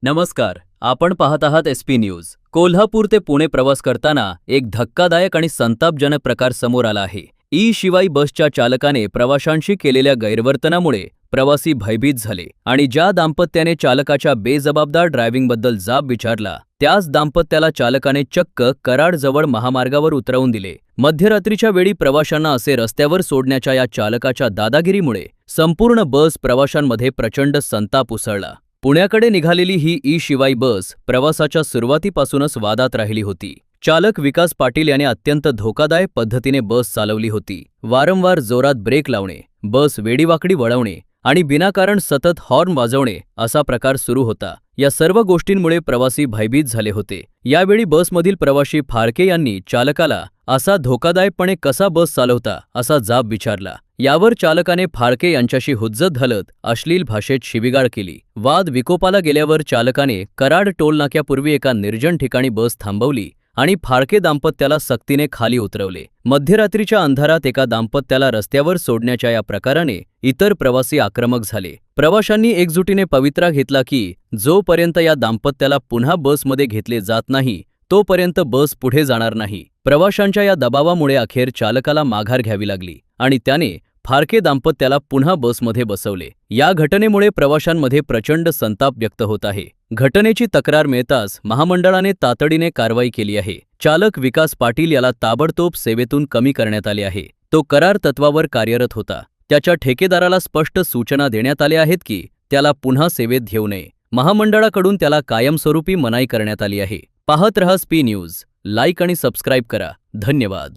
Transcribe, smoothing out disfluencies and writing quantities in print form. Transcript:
नमस्कार, आपण पाहत आहात एसपी न्यूज। कोल्हापूर ते पुणे प्रवास करताना एक धक्कादायक आणि संतापजनक प्रकार समोर आला आहे। शिवाई बसच्या चालकाने प्रवाशांशी केलेल्या गैरवर्तनामुळे प्रवासी भयभीत झाले आणि ज्या दाम्पत्याने चालकाच्या बेजबाबदार ड्रायव्हिंगबद्दल जाब विचारला त्याच दाम्पत्याला चालकाने चक्क कराडजवळ महामार्गावर उतरवून दिले। मध्यरात्रीच्या वेळी प्रवाशांना असे रस्त्यावर सोडण्याच्या या चालकाच्या दादागिरीमुळे संपूर्ण बस प्रवाशांमध्ये प्रचंड संताप उसळला। पुण्याकडे निघालेली ही शिवाई बस प्रवासाच्या सुरुवातीपासूनच वादात राहिली होती। चालक विकास पाटील याने अत्यंत धोकादायक पद्धतीने बस चालवली होती। वारंवार जोरात ब्रेक लावणे, बस वेडीवाकडी वळवणे आणि विनाकारण सतत हॉर्न वाजवणे असा प्रकार सुरू होता। या सर्व गोष्टींमुळे प्रवासी भयभीत झाले होते। यावेळी बसमधील प्रवासी फाळके यांनी चालकाला असा धोकादायकपणे कसा बस चालवता असा जाब विचारला। यावर चालकाने फाळके यांच्याशी हुज्जत घालत अश्लील भाषेत शिवीगाळ केली। वाद विकोपाला गेल्यावर चालकाने कराड टोल नाक्यापूर्वी एका निर्जन ठिकाणी बस थांबवली आणि फाळके दाम्पत्याला सक्तीने खाली उतरवले। मध्यरात्रीच्या अंधारात एका दाम्पत्याला रस्त्यावर सोडण्याच्या या प्रकाराने इतर प्रवासी आक्रमक झाले। प्रवाशांनी एकजुटीने पवित्रा घेतला की जोपर्यंत या दाम्पत्याला पुन्हा बसमध्ये घेतले जात नाही तोपर्यंत बस पुढे जाणार नाही। प्रवाशांच्या या दबावामुळे अखेर चालकाला माघार घ्यावी लागली आणि त्याने फाळके दाम्पत्याला पुन्हा बसमध्ये बसवले। या घटनेमुळे प्रवाशांमध्ये प्रचंड संताप व्यक्त होत आहे। घटनेची तक्रार मिळताच महामंडळाने तातडीने कारवाई केली आहे। चालक विकास पाटील याला ताबडतोब सेवेतून कमी करण्यात आले आहे। तो करार तत्वावर कार्यरत होता। त्याच्या ठेकेदाराला स्पष्ट सूचना देण्यात आल्या आहेत की त्याला पुन्हा सेवेत घेऊ नये। महामंडळाकडून त्याला कायमस्वरूपी मनाई करण्यात आली आहे। पाहत रहा एसपी न्यूज, लाईक आणि सबस्क्राईब करा। धन्यवाद।